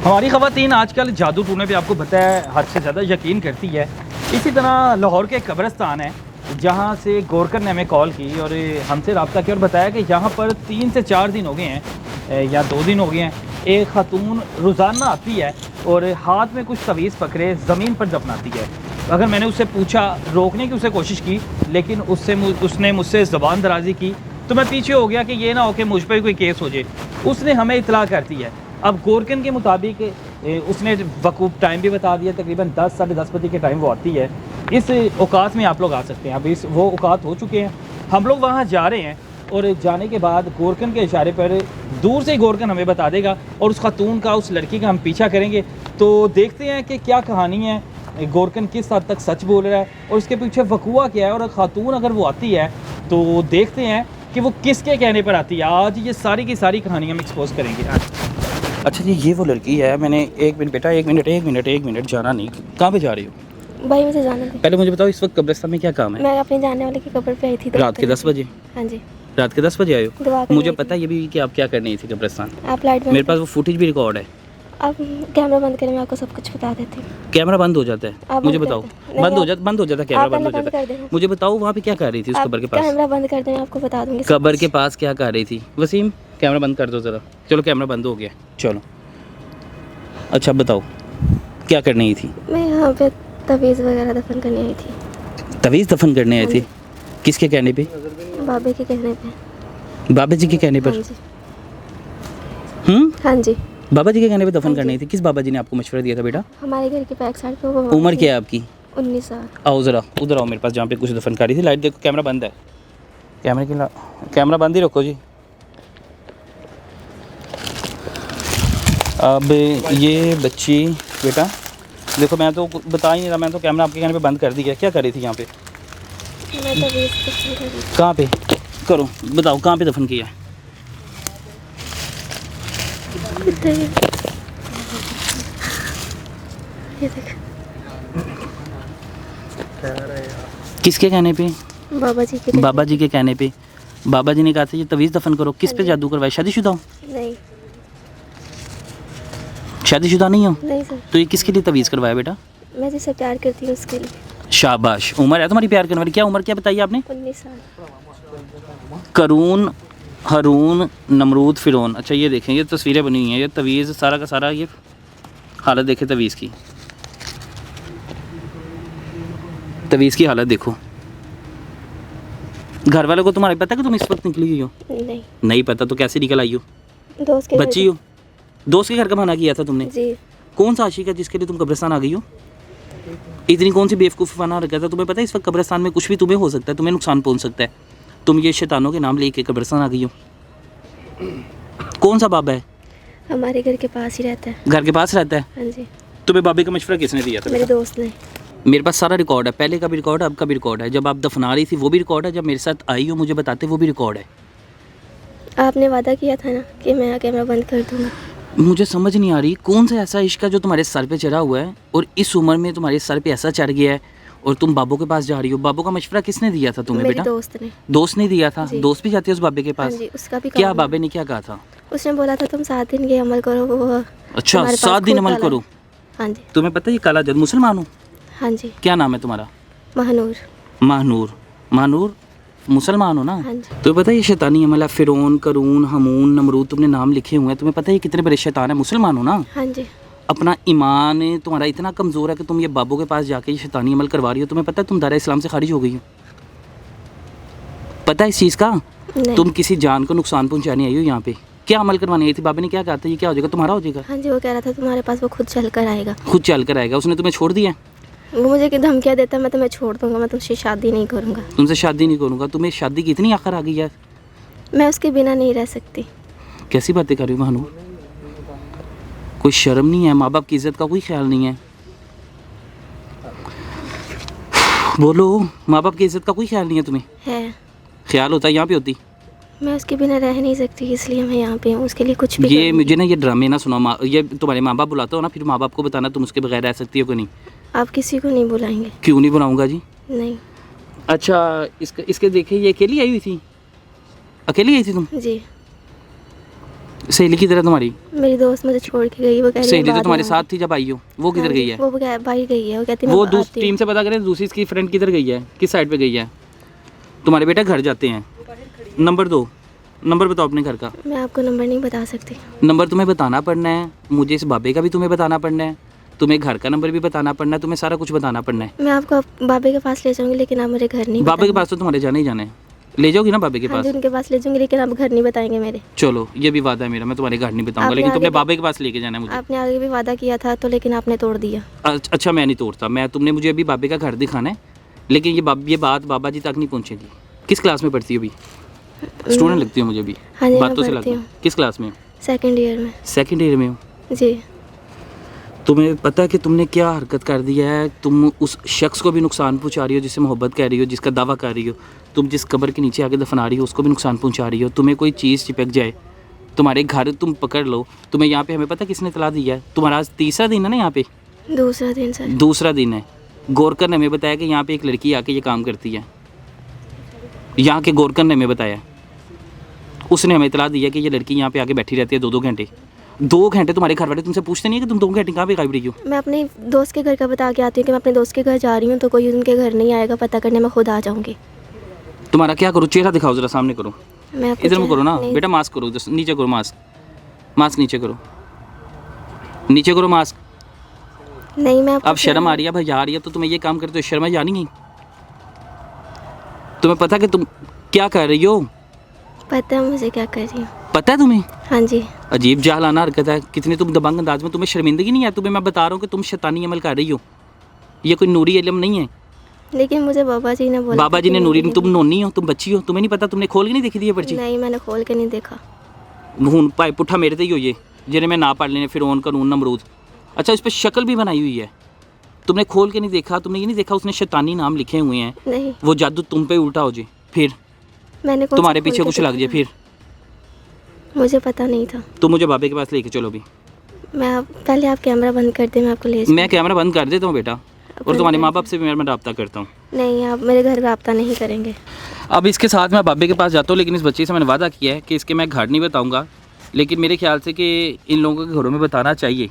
हमारी ख़वातीन आजकल जादू टूने पे आपको पता है हद से ज़्यादा यकीन करती है। इसी तरह लाहौर के कब्रिस्तान है जहाँ से गोरकर ने हमें कॉल की और हमसे रब्ता किया और बताया कि यहाँ पर 3 से 4 दिन हो गए हैं या 2 दिन हो गए हैं, एक खातून रोज़ाना आती है और हाथ में कुछ तवीज़ पकड़े ज़मीन पर दफनाती है। अगर मैंने उससे पूछा, रोकने की उसे कोशिश की, लेकिन उसने मुझसे ज़बान दराज़ी की, तो मैं पीछे हो गया कि ये ना हो कि मुझ पर कोई केस हो जाए। उसने हमें इतला कर दी है। अब गोरकन के मुताबिक उसने वकूफ़ टाइम भी बता दिया, तकरीबन 10 साढ़े 10 बजे के टाइम वो आती है। इस औकात में आप लोग आ सकते हैं। अब वो औकात हो चुके हैं, हम लोग वहाँ जा रहे हैं और जाने के बाद गोरकन के इशारे पर दूर से ही गोरकन हमें बता देगा और उस खातून का, उस लड़की का हम पीछा करेंगे। तो देखते हैं कि क्या कहानी है, गोरकन किस हद तक सच बोल रहा है और उसके पीछे वकूआ क्या है। और खातून अगर वो आती है तो देखते हैं कि वो किसके कहने पर आती है। आज ये सारी की सारी कहानी हम एक्सपोज करेंगे। अच्छा जी, ये वो लड़की है। मैंने एक मिनट बेटा, एक मिनट जाना नहीं। कहाँ पे जा रही हो? भाई मुझे जाना था। पहले मुझे बताओ इस वक्त कब्रिस्तान में क्या काम है? मैं अपने जानने वाले की कब्र पे आई थी। रात के 10 बजे? हाँ जी। रात के 10 बजे आए हो? दुआ करने मुझे आई पता है ये भी कि आप क्या करने आई थी कब्रिस्तान। आप लाइट बंद मेरे पास वो फुटेज भी रिकॉर्ड है। आप कैमरा बंद करें, मैं आपको सब कुछ बता देती हूँ। कैमरा बंद हो जाता है? आप मुझे बंद बताओ। कर दें। बंद हो नहीं, जाता कैमरा आप बंद हो बंद जाता कर है। देना। मुझे बताओ वहाँ पे क्या कर रही थी उस आप कब्र के पास? कैमरा बंद कर दें, मैं आपको बता दूंगी सब कब्र कुछ। के पास क्या कर रही थी? वसीम कैमरा बंद कर दो ज़रा। चलो कैमरा बंद हो गया, चलो। अच्छा बताओ क्या करने आई थी? मैं यहाँ पे तवीज़ वगैरह दफन करने आई थी। तवीज़ दफन करने आई थी? किसके कहने पे? बाबे के कहने पे। बाबा जी के कहने हाँ पर? जी। हाँ जी। बाबा जी के कहने पे दफन हाँ करनी जी। थी। किस बाबा जी ने आपको मशवरा दिया था बेटा? हमारे घर के बैक साइड पे वो उम्र क्या है आपकी? 19 साल। आओ ज़रा उधर आओ मेरे पास, जहाँ पे कुछ दफन कर रही थी। लाइट देखो, कैमरा बंद है। कैमरा बंद ही रखो जी। अब ये बच्ची बेटा देखो, मैं तो बता ही नहीं रहा, मैं तो कैमरा आपके कहने पे बंद कर दिया। क्या कर रही थी यहाँ पे? मैं तवीज़ दफन कर रही थी। कहाँ पे? करो बताओ कहाँ पे दफन किया है? ये देख। किसके कहने पे? बाबा जी के। बाबा जी के कहने पे। बाबा जी ने कहा था ये तवीज़ दफन करो। किस पे जादू करवाया? शादीशुदा हो? नहीं। शादीशुदा नहीं हो? नहीं सर। तो ये किसके लिए तवीज़ करवाया बेटा? मैं जिससे प्यार करती हूँ उसके लिए। शाबाश। उम्र है तुम्हारी प्यार करने वाली? क्या उम्र क्या बताइए आपने? 19 साल। करून, हारून, नमरूद, फ़िरौन। अच्छा ये देखें, ये तस्वीरें बनी हुई हैं। ये तवीज़ सारा का सारा, ये हालत देखें तवीज़ की। तवीज़ की हालत देखो। घर वालों को तुम्हारे पता है कि तुम इस वक्त निकली हुई हो? नहीं। नहीं पता तो कैसे निकल आई हो? दोस्त के बच्ची हो? दोस्त के घर का बहाना किया था तुमने? जी। कौन सा आशिक है जिसके लिए तुम कब्रिस्तान आ गई हो? इतनी कौन सी बेवकूफ़ी बना रखा था? तुम्हें पता है इस वक्त कब्रिस्तान में कुछ भी तुम्हें हो सकता है, तुम्हें नुकसान पहुंच सकता है। तुम ये शैतानों के नाम लेके कब्रिस्तान आ गई हो। कौन सा बाबा है? हमारे घर के पास ही रहता है। घर के पास रहता है? हाँ जी। तुम्हें बाबे का मशवरा किसने दिया था? मेरे दोस्त ने। मेरे पास सारा रिकॉर्ड है, पहले का भी रिकॉर्ड है, अब का भी रिकॉर्ड है। जब आप दफना रही थी वो भी रिकॉर्ड है, जब मेरे साथ आई हो मुझे बताते वो भी रिकॉर्ड है। आपने वादा किया था ना कि मैं कैमरा बंद कर दूंगा। मुझे समझ नहीं आ रही कौन सा ऐसा इश्क है जो तुम्हारे सर पे चढ़ा हुआ है और इस उम्र में तुम्हारे सर पे ऐसा चढ़ गया है और तुम बाबू के पास जा रही हो। बाबू का मशवरा किसने दिया था तुम्हें मेरे बेटा? दोस्त ने। दोस्त ने दिया था? जी। दोस्त भी जाती है उस बाबे के हाँ पास? जी, उसका भी क्या काम बाबे ने क्या कहा था? उसने बोला था तुम 7 दिन के अमल करो। वो अच्छा तुम्हारे पास 7 दिन खुद अमल ताला करो। है। हाँ जी। तुम्हें पता है ये काला जादू? मुसलमान हो? हाँ जी। क्या नाम है तुम्हारा? महानूर। महानूर। महानूर मुसलमान हो ना? हाँ जी। तो पता है ये शैतानी अमल है। फ़िरौन, करून, हमून, नमरूद तुमने नाम लिखे हुए हैं। तुम्हें पता है ये कितने बड़े शैतान है? मुसलमान हो ना? हाँ जी। अपना ईमान तुम्हारा इतना कमज़ोर है कि तुम ये बाबू के पास जाके ये शैतानी अमल करवा रही हो। तुम्हें पता है तुम दायरा इस्लाम से खारिज हो गई हो? पता है इस चीज़ का? नहीं। तुम किसी जान को नुकसान पहुंचाने आई हो यहाँ पे। क्या अमल करवाने आई थी? बाबे ने क्या कहा था? ये क्या हो जाएगा? तुम्हारा हो जाएगा? हाँ जी, वो कह रहा था तुम्हारे पास वो खुद चल कर आएगा। खुद चल कर आएगा? उसने तुम्हें छोड़ दिया? वो मुझे कि धमकियाँ देता मैं तुम्हें छोड़ दूंगा, मैं तुमसे शादी नहीं करूँगा। तुमसे शादी नहीं करूँगा? तुम्हें शादी की इतनी आखिर आ गई यार? मैं उसके बिना नहीं रह सकती। कैसी बातें कर रही हो महानूर? कोई शर्म नहीं है? माँ बाप की इज्जत का कोई ख्याल नहीं है? बोलो, माँ बाप की इज्जत का कोई ख्याल नहीं है तुम्हें? है। ख्याल होता यहाँ पे होती? मैं उसके बिना रह नहीं सकती, इसलिए मैं यहाँ पे हूँ, उसके लिए कुछ भी ये करूँगी। मुझे ना ये ड्रामे ना सुनाओ। ये तुम्हारे माँ बाप बुलाते हो ना, फिर माँ बाप को बताना तुम उसके बगैर रह सकती हो कि नहीं। आप किसी को नहीं बुलाएंगे? क्यों नहीं बुलाऊंगा जी? नहीं। अच्छा इसके देखिए, ये अकेली आई हुई थी? अकेली आई थी तुम? जी। सहेली किधर है तुम्हारी? मेरी दोस्त मुझे छोड़ के गई, वो कह रही है सहेली तो बाद तुम्हारे में साथ थी जब आई हो, वो किधर गई है? वो बाहर गई है, वो कहती है वो मैं दूसरी आती टीम से पता करें दूसरी इसकी फ्रेंड किधर गई है, किस साइड पे गई है? तुम्हारे बेटा घर जाते हैं, नंबर दो, नंबर बताओ अपने घर का। हूँ। मैं आपको नंबर नहीं बता सकती। नंबर तुम्हें बताना पड़ना है, मुझे इस बाबे का भी तुम्हें बताना पड़ना है, तुम्हें घर का नंबर भी बताना पड़ना है, तुम्हें सारा कुछ बताना पड़ना है। मैं आपको बाबे के पास ले जाऊंगी, लेकिन आप मुझे घर नहीं बाबे के बताएंगे। पास तो तुम्हारे जाना ही जाना है, ले जाओगी ना बाबे के हाँ पास? जी, उनके पास ले जाऊंगी, लेकिन आप घर नहीं बताएंगे मेरे। चलो ये भी वादा है मेरा, मैं तुम्हारे घर नहीं बताऊंगा, आपने लेकिन तुमने आगे- बाबे के पास लेके जाना है मुझे। आपने आगे भी वादा किया था तो, लेकिन आपने तोड़ दिया। अच्छा मैं नहीं तोड़ता, मैं तुमने मुझे अभी बाबे का घर दिखाना है, लेकिन ये बात बाबा जी तक नहीं पहुंचेगी। किस क्लास में पढ़ती हो अभी? स्टूडेंट लगती हो मुझे अभी, हाँ जी, मैं बातों से पढ़ती लगती हूँ। किस क्लास में? सेकंड ईयर में। सेकंड ईयर में हो? जी। तुम्हें पता है कि तुमने क्या हरकत कर दी है? तुम उस शख्स को भी नुकसान पहुंचा रही हो जिससे मोहब्बत कर रही हो, जिसका दावा कर रही हो। तुम जिस कब्र के नीचे आके दफना रही हो उसको भी नुकसान पहुंचा रही हो। तुम्हें कोई चीज़ चिपक जाए, तुम्हारे घर तुम पकड़ लो, तुम्हें यहाँ पे हमें पता किसने तला दिया है? तुम्हारा आज तीसरा दिन है ना यहाँ पे? दूसरा दिन सर। दूसरा दिन है। गोरकर ने हमें बताया कि यहाँ पे एक लड़की आके ये काम करती है। यहाँ के गोरकर ने हमें बताया, उसने हमें इतला दिया कि ये लड़की यहाँ पे आके बैठी रहती है 2-2 घंटे। 2 घंटे तुम्हारे घर वाले तुमसे पूछते नहीं है कि तुम 2 घंटे कहाँ पे गायब रही हो? मैं अपने दोस्त के घर का बता के आती हूँ कि मैं अपने दोस्त के घर जा रही हूँ, तो कोई उनके घर नहीं आएगा पता करने, मैं खुद आ जाऊँगी। तुम्हारा क्या करो, चेहरा दिखाओ जरा, सामने करो, मैं आपको इधर में करो ना नहीं- बेटा, मास्क करो, इधर नीचे करो, मास्क नीचे करो, नीचे करो मास्क। नहीं, मैं आपको अब शर्म आ रही है भाई, आ रही है तो तुम्हें ये काम करते हो, शर्म आ नहीं? तुम्हें पता कि तुम क्या कर रही हो? पता है मुझे क्या कर रही हूँ। पता है तुम्हें? हाँ जी। अजीब जालाना हरकत है, कितनी तुम दबंग अंदाज में, तुम्हें शर्मिंदगी नहीं है? तुम्हें मैं बता रहा हूँ कि तुम शैतानी अमल कर रही हो, ये कोई नूरी इल्म नहीं है। लेकिन मुझे बाबा जी ने बोला बाबा था जी कि ने नूरी, मेरी- तुम नोनी हो, तुम बच्ची हो, तुम्हें नहीं पता? तुमने खोल के नहीं देखी थी ये पर्ची? नहीं, मैंने खोल के नहीं देखा। हूँ भाई पुट्ठा मेरे ते ही हो ये, जिन्हें मैं ना पढ़ लेने फिर ओन कानून नमरूद। अच्छा इस पर शक्ल भी बनाई हुई है, तुमने खोल के नहीं देखा? तुमने ये नहीं देखा उसने शैतानी नाम लिखे हुए हैं? नहीं, वो जादू तुम पे उल्टा हो जाए फिर, मैंने कौन सा तुम्हारे खोल पीछे के कुछ लग जाए देखा? फिर, मुझे पता नहीं था। तुम मुझे बाबे के पास लेके चलो अभी। पहले आप कैमरा बंद कर दें, मैं आपको ले मैं कैमरा बंद कर देता हूँ बेटा, और तुम्हारे माँ बाप से भी मैं रब्ता करता हूँ। नहीं, आप मेरे घर रब्ता नहीं करेंगे। अब इसके साथ मैं बाबे के पास जाता हूँ, लेकिन इस बच्चे से मैंने वादा किया है कि इसके मैं घर नहीं बताऊँगा, लेकिन मेरे ख्याल से कि इन लोगों के घरों में बताना चाहिए।